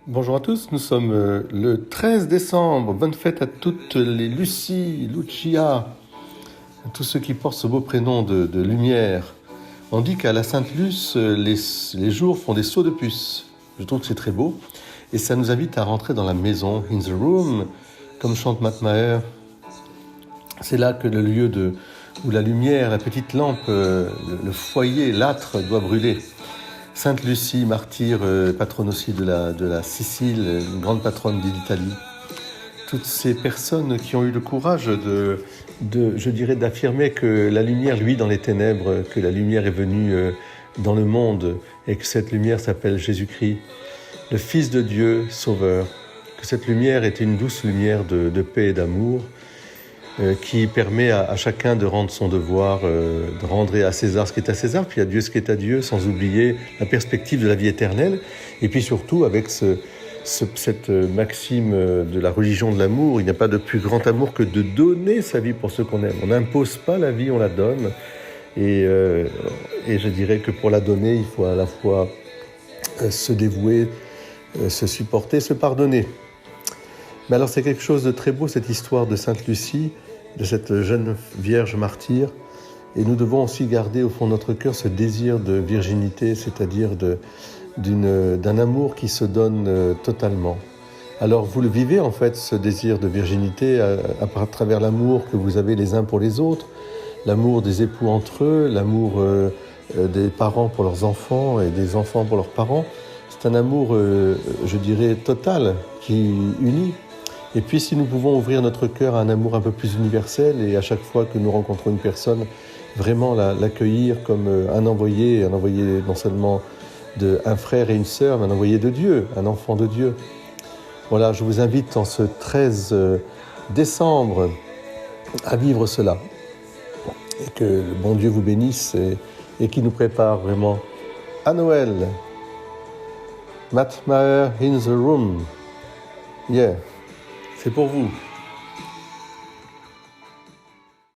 Bonjour à tous, nous sommes le 13 décembre. Bonne fête à toutes les Lucie, Lucia, à tous ceux qui portent ce beau prénom de lumière. On dit qu'à la Sainte-Luce, les jours font des sauts de puce. Je trouve que c'est très beau. Et ça nous invite à rentrer dans la maison, in the room, comme chante Matt Maher. C'est là que le lieu où la lumière, la petite lampe, le foyer, l'âtre doit brûler. Sainte Lucie, martyre, patronne aussi de la Sicile, une grande patronne d'Italie. Toutes ces personnes qui ont eu le courage je dirais, d'affirmer que la lumière luit dans les ténèbres, que la lumière est venue dans le monde et que cette lumière s'appelle Jésus-Christ, le Fils de Dieu, Sauveur. Que cette lumière est une douce lumière de paix et d'amour qui permet à chacun de rendre son devoir, de rendre à César ce qui est à César, puis à Dieu ce qui est à Dieu, sans oublier la perspective de la vie éternelle, et puis surtout avec cette maxime de la religion de l'amour. Il n'y a pas de plus grand amour que de donner sa vie pour ceux qu'on aime. On n'impose pas la vie, on la donne, et je dirais que pour la donner, il faut à la fois se dévouer, se supporter, se pardonner. Mais alors c'est quelque chose de très beau, cette histoire de Sainte Lucie, de cette jeune vierge martyre. Et nous devons aussi garder au fond de notre cœur ce désir de virginité, c'est-à-dire d'un amour qui se donne totalement. Alors vous le vivez en fait, ce désir de virginité, à travers l'amour que vous avez les uns pour les autres, l'amour des époux entre eux, l'amour des parents pour leurs enfants et des enfants pour leurs parents. C'est un amour, je dirais, total, qui unit. Et puis si nous pouvons ouvrir notre cœur à un amour un peu plus universel et à chaque fois que nous rencontrons une personne, vraiment l'accueillir comme un envoyé non seulement un frère et une sœur, mais un envoyé de Dieu, un enfant de Dieu. Voilà, je vous invite en ce 13 décembre à vivre cela. Et que le bon Dieu vous bénisse et qu'il nous prépare vraiment à Noël. Matt Maher in the room. Yeah. C'est pour vous.